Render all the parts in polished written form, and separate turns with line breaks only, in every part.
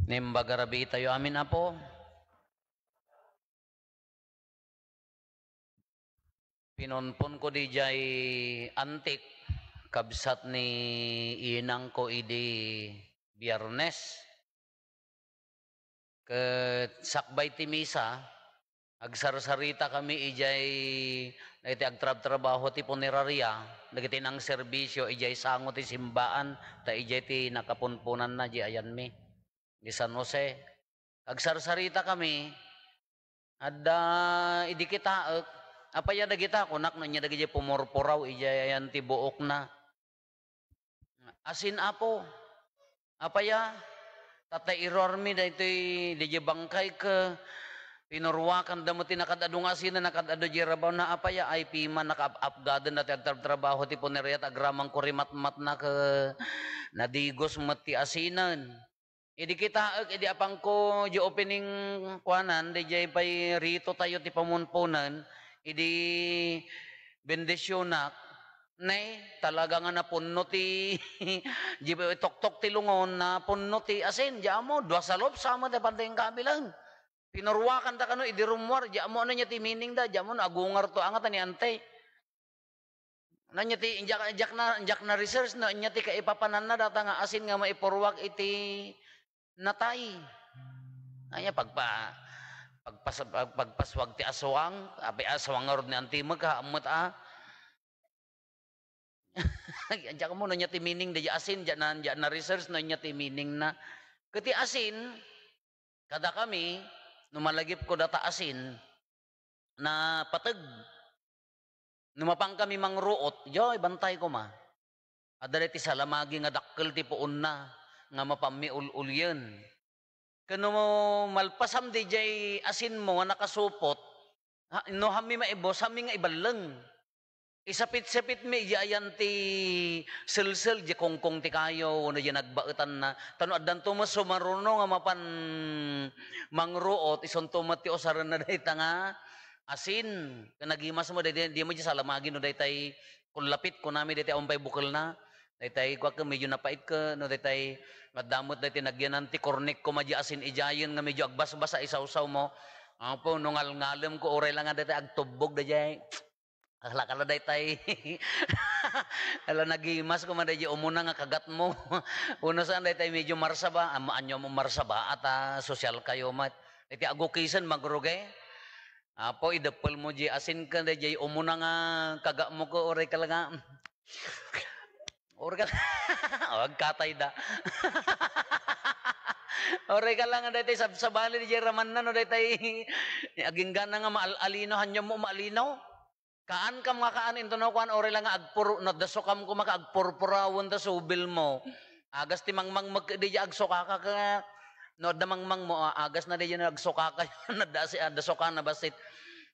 Nimbagarabi tayo amin apo. Pinonpon ko di jay antik kabsat ni inang ko idi Biyernes. Ket sakbay ti misa agsarsarita kami ijay iti agtrab-trabaho ti punerarya dagiti nang serbisyo ijay sango ti simbaan ta ijay ti nakapunpunan na di ayan mi di San Jose. Agsarsarita kami adda idi kitaek apaya dagita kunak na nya dagiti pumurpuraw ijayan ti buok na asin apo apaya tatay irormi daytoy DJ bangkay ke pinurwakan damo ti nakadadong asin na nakadado jirabaw na apaya ay pima naka-upgaden na ti agtrabaho ti puneriyat agramang kurimat-mat na ke nadigos met ti asinan. Idi kita idi apang ko di opening kuanan DJ pay rito tayo ti pamunpunan idi bendisyonak nay talaga nga napunno ti tok-tok ti lungon na punno ti asin jamo dua salop sama ti panteng kabilang pinurwakan ta kano idi rumwar jamo na nya ti mining da jamo na agungar to angat ni ante na nya ti injak na research na nya ti kaipapanan na data nga asin nga maipurwak iti natay anya pagpaswag ti aswang api aswang ngorod ni antimag ka amot Andiyan mo na niya ti meaning da asin diyan na research na niya ti meaning na kati asin kada kami numalagip ko data asin na pateg numapang kami mangruot joy bantay ko ma adda ti salamagi nga dakkel ti puon na nga mapamiul-ulyen kano mo malpasam di jay asin mo nga nakasupot no hami maibos hami nga ibaleng isapit-sapit mi iyayan ti sel-sel di kongkong ti kayo no di nagbaetan na tano addan tumas sumaruno nga mapan mangruot ison tumat ti osaran na dayta nga asin kanagimas mo di mo di salamagi no daytay kun lapit kunami daytay umpay bukal na daytay kwa ka medyo napait ka no daytay madamot daytay nagyanan ti kornek ko madya asin ijayen nga medyo agbas-basa isawsaw mo apo no ngalngalem ko oray lang nga daytay agtubog dayjay akala daytay ala nagimas ko man dayjay umuna nga kagat mo uno saan daytay medyo marsaba anyo mo marsaba at social kayo mat daytay agukisan magrugay apo idepel mo di asin ka dayjay umuna nga kagat mo ko oray ka lang oray ka wag katay da oray ka lang daytay sabali di raman na no daytay aging gana nga maalino hanyo mo maalino kaan ka mga kaan into no kuan oray lang nga agpuro no dasokam ko maka agpurpurawon ta subil mo agas ti mangmang di agsoka ka no damangmang mo agas na di agsoka ka na dasoka na basit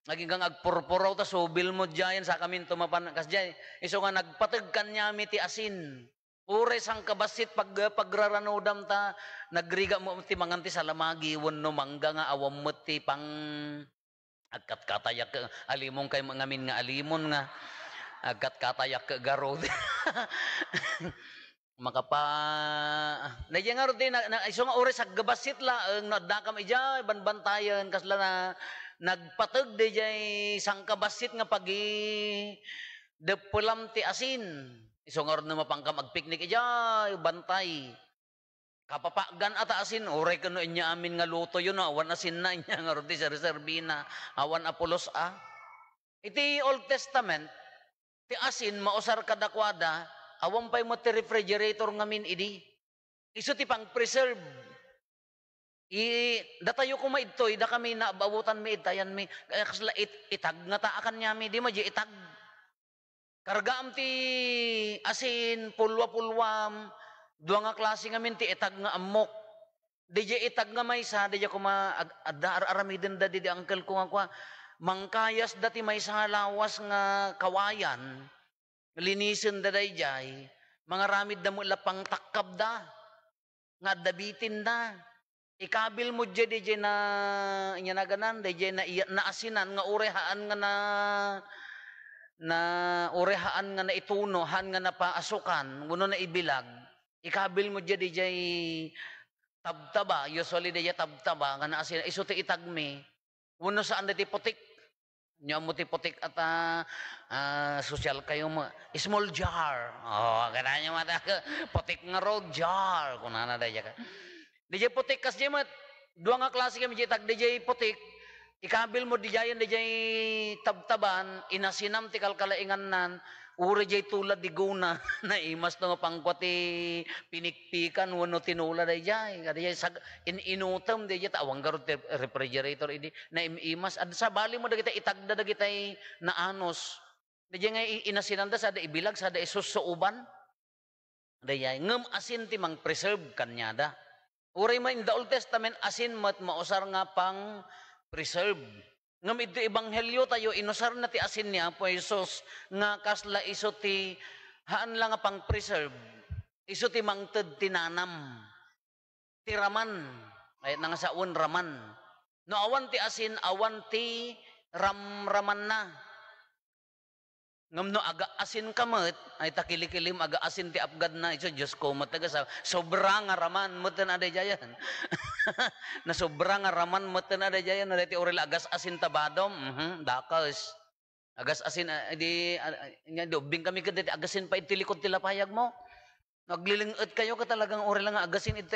naging kang agpurpuraw ta subil mo diyan sa kamin tumapan kas diyan iso nga nagpateg kanyami ti asin ure sang kabasit pagraranudam ta nagriga mo ti manganti salamagi wenno mangga nga awam met ti pang agkat katayak alimong kay ngamin nga alimon nga agkat katayak garod makapa nadya nga rin na iso nga oras aggabasit laeng nadakam ija banbantayan kasla na nagpateg di jay sangkabasit nga pagi depelam ti asin iso nga rin na mapangkam agpiknik ija bantay kapapagan ata asin oray kano inya amin nga luto yun awan asin na inya nga rin sa reservina awan apulos iti Old Testament ti asin mausar kadakwada awan pa'y mo ti refrigerator ngamin idi iso ti pang preserve datayo ko maidtoy da kami naababutan mi itayan mi kasla itag nga taakan niya mi di mo di itag kargaam ti asin pulwa-pulwam dua nga klase ngamin ti itag nga amok DJ itag nga maysa DJ ko aramiden da di uncle ko nga kwa mangkayas dati maysa nga lawas nga kawayan linisin da dayjay mga ramid da mo lapang takkab da nga dabitin da ikabil mo DJ na inya na ganan DJ na asinan nga urehaan nga na urehaan nga na itunohan nga napaasukan uno na ibilag ikabil mo DJ tabtaba, usually daya tabtaba, nga na asin, iso ti itagmi, uno saan ti putik, nyo mo ti putik at social kayo mo, small jar, oh, ganyan yung mata, putik nga road jar, kung na daya ka. Daya putik kas dya mat, dua nga klase kami dya tag daya putik, ikabil mo diyan diyay tabtaban, inasinam ti kalkalaingan nan, uri jay tulad di guna, na imas no pangkwati pinikpikan, wano tinula da jay, kada jay inutam di jay, tawang garot refrigerator, idi, na imas, ad sa bali mo da kita itagda da kita na anos, da jay nga inasinam da, sada ibilag, sada isusuuban, da jay, ngam asin ti mang preserve kanyada. Uri mo in the Old Testament, asin mat mausar nga pang preserve. Ngam ito ebanghelyo tayo, inusar na ti asin niya po Jesus, nga kasla iso ti, haan lang nga pang preserve, iso ti mangted tinanam, ti raman, ay nga sa un raman. No awan ti asin, awan ti raman na. Ngam no aga asin kamet, ay takilikilim aga asin ti apgad na, iso Diyos ko mataga sa sobrang raman, mutan ada jayan. Na sobrang raman mutan ada jayan, na dati oril agas asin tabadom, dakas. Agas asin, di ubing kami ka dati agasin pa iti likod tilapayag mo. Naglilingit kayo ka talagang oril nga agasin ito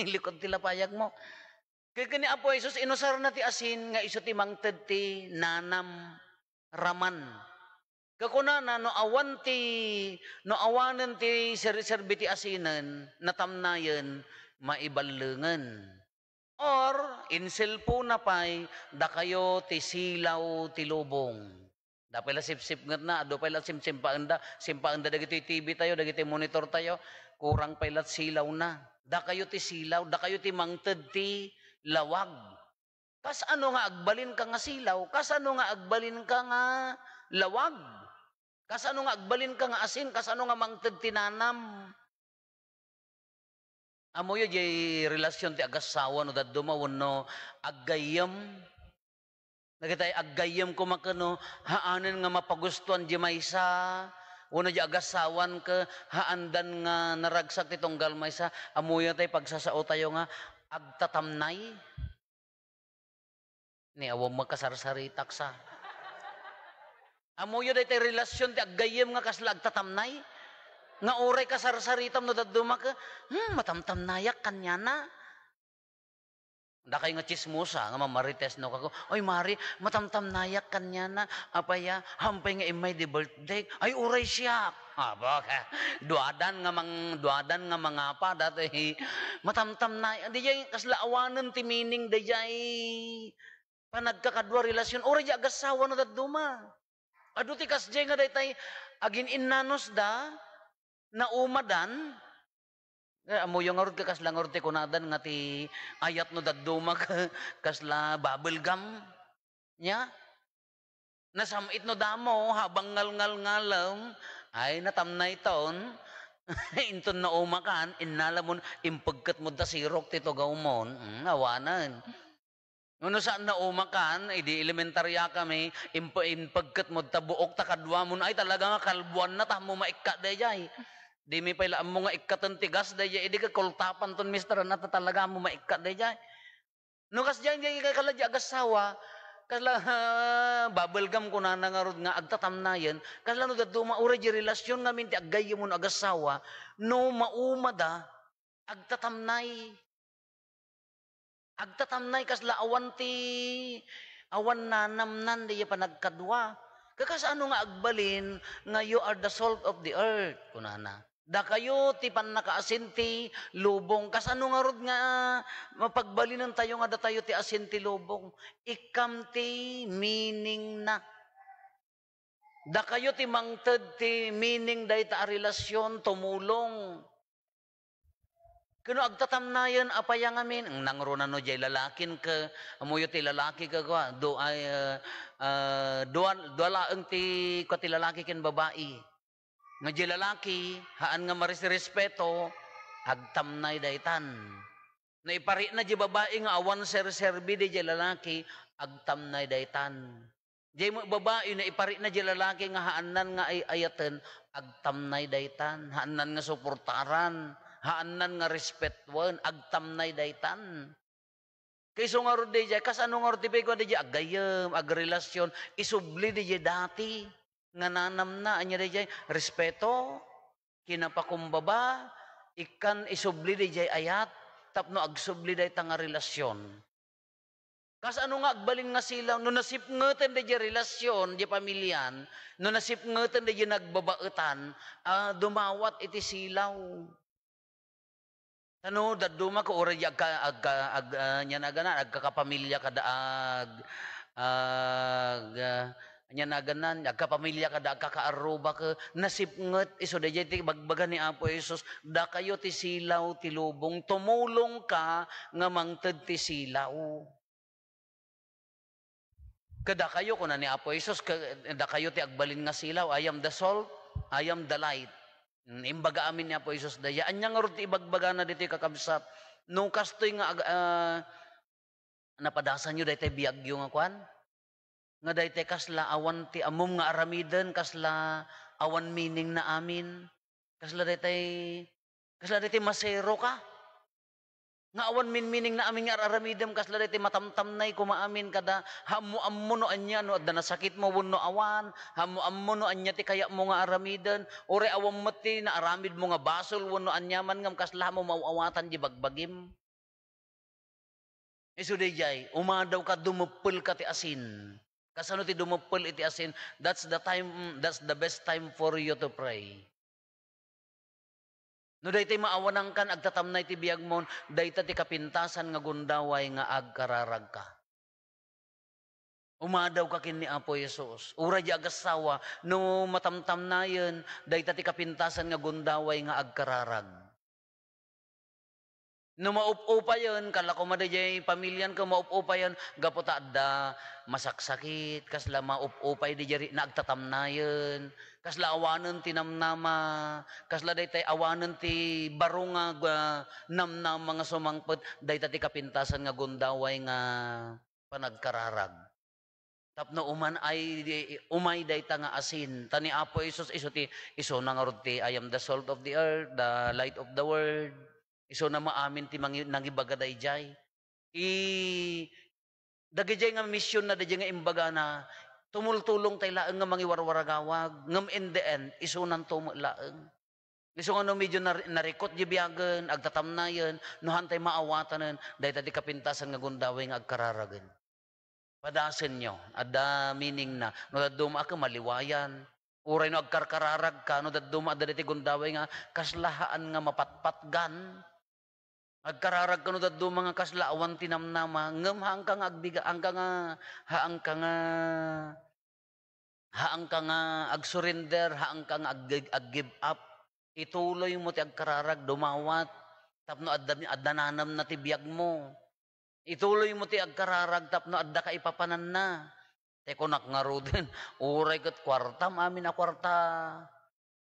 likod tilapayag mo. Kaya kani Apo Jesus, inusar na ti asin, nga iso ti mangted ti nanam raman. Kakunana no awanan ti serbi ti asinan natamnayan maibalengan. Or insel po na pay da kayo ti silaw ti lubong. Da pala sip-sip ngat na, ado pala simpaanda dagiti TV tayo, dagiti monitor tayo, kurang pala silaw na. Da kayo ti silaw, da kayo ti mangted ti lawag. Kas ano nga agbalin ka nga silaw, kas ano nga agbalin ka nga lawag. Kasano nga agbalin ka nga asin, kasano nga mangted tinanam. Amo yo jay relasyon ti agasawa no daddo mawno aggayam. Nagitay aggayam ko makano haanen nga mapagustuhan di maysa. Uno di agasawan ka haandan nga naragsak ti tunggal maysa. Amo yo tay pagsasao tayo nga agtatamnay. Ni awam makasarsaritak sa. Amuyo day tay relasyon ti aggayem nga kasla agtatamnay. Nga oray kasarsaritam no daduma ka, matamtamnayak kanya na. Da kay nga chismosa, nga mamarites no kako, oy Mari, matamtamnayak kanya na, apaya, hampay nga imay di birthday, ay oray siya. Baka, duadan nga mga pa, dati, matamtamnayak, di jay kasla awanan ti meaning, di jay panagkakadwa relasyon, oray di agasawa no daduma. Adu ti kasjay nga daytay agin innanos da na umadan amo yung arud ka kasla ngorte kunadan nga ti ayat no dadduma kasla bubble gum nya nasamit no damo habang ngalngalam ay natamnay taon inton na umakan innalamon impagkat mo da sirok ti tugawmon awanan. Ano saan na umakan, di elementarya kami, impagkat mo tabuok takadwa mo ay talaga nga kalbuan na tamo maikka dayay. Di mi pala mo nga ikkatan tigas dayay, di ka kultapan ton mister na talaga mo maikka dayay. No kas diyan kay kaladya agasawa, kasla bubble gum ko na nangarod nga agtatamnayan, kasla no dadto maura di relasyon nga minti aggay mo agasawa, no maumada agtatamnay. Agtatamnay kasla awan nanamnan di panagkadwa. Kakas ano nga agbalin nga you are the salt of the earth kunana. Da kayo ti panakaasin ti lubong. Kas ano nga rod nga mapagbalinan tayo nga da tayo ti asin ti lubong. Ikam ti meaning na. Da kayo ti mangted ti meaning day ta relasyon tumulong. Kuno agtatamnayan apaya ngamin ang nangruna no jay lalakin ka amuyo ti lalaki ka kwa do ay dualaeng ti ko ti lalaki ken babae nga jay lalaki haan nga marespeto agtamnay daytan na ipari na jay babae nga awan serbi di jay lalaki agtamnay daytan jay mo babae na ipari na jay lalaki nga haanan nga ay ayaten agtamnay daytan haanan nga suportaran haanan nga respetwan, agtamnay daytan. Kay so nga ron DJ, kas ano nga ron tipay ko DJ, agayam, agrelasyon, isubli DJ dati, nga nanam na, anya DJ, respeto, kinapakumbaba, ikan isubli DJ ayat, tapno agsubli day nga relasyon. Kas ano nga agbalin nga sila, no nasipngeten DJ relasyon, di pamilyan, no nasipngeten DJ nagbabaetan, dumawat iti silaw. Ano, daduma ko ora nya na ganan agkakapamilya kada nya na ganan agkapamilya kada agkakaaruba ka nasipnget iso dayjay ti bagbaga ni Apo Jesus da kayo ti silaw ti lubong tumulong ka nga mangted ti silaw. Kada kayo kuna ni Apo Jesus da kayo ti agbalin nga silaw, I am the salt, I am the light. Imbaga amin niya po Jesus daya. Anya nga rin ibagbaga na dito kakabsat. Nung kastoy nga napadasan nyo dahil biyagyo nga kwan. Nga dahil kasla awan ti amom nga aramiden, kasla awan meaning na amin. Kasla dahil masero ka. Nga awan meaning na amin nga aramidem, kasla dahil matamtamnay kumaamin kada hamu-ammo no anya no adda nasakit mo wano awan, hamu-ammo no anya ti kaya mo nga aramiden, ore awam mati na aramid mo nga basol wano anyaman ngam kasla mo mauawatan di bagbagim. Isu dijay, umadaw ka dumupul ka ti asin. Kasano ti dumupul iti asin, that's the best time for you to pray. No daytay maawanang kan agtatamnay ti biyag mon, dayta ti kapintasan nga gundaway nga agkararag ka. Umadaw ka kin ni Apo Jesus. Ura di agasawa, no matamtamnayan, dayta ti kapintasan nga gundaway nga agkararag. No maup-upa yun, kala ko madayay pamilyan ko maup-upa yun, gaputa da masaksakit, kasla maup-upay di jari na agtatamnayan, kasla awanan ti namnama, kasla daytay awanan ti barunga namnama nga sumangpet, dayta ti kapintasan nga gundaway nga panagkararag. Tapno umay dayta nga asin, tani Apo Jesus iso na nga ti I am the salt of the earth, the light of the world. Iso na maamin ti nangibaga dayjay. Dagijay nga mission na dayjay nga imbaga na tumultulong tay laeng nga mangiwarwaragawag. Ngam in the end, iso nan tumulaeng. Iso nga no medyo narikot di biyagan, agtatamnayan, no hantay maawatanen, dahi tadi kapintasan nga gundaway nga agkararagan. Padasen nyo, ada meaning na, no daduma ka maliwayan, uray no agkarkararag ka, no daduma ada diti gundaway nga kaslahaan nga mapatpatgan, agkararag ka no daduma nga kaslaawan tinamnama, ngem haang ka nga agbiga, haang ka nga agsurrender, haang ka nga ag-give up, ituloy mo ti agkararag, dumawat, tapno adda nanam na ti biyag mo. Ituloy mo ti agkararag tapno adda ka ipapanan na. Teko nakngaro din. Uray kat kwarta, maamin a kwarta.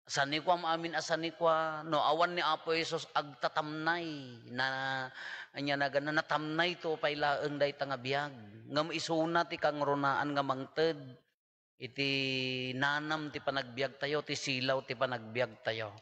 Sanikwa, maamin a sanikwa. No, awan ni Apo Jesus agtatamnay na anya na gana natamnay to pailaeng day nga biyag. Ngam isuna ti kang ronaan nga mangted. Iti nanam ti panagbiag tayo, ti silaw ti panagbiag tayo.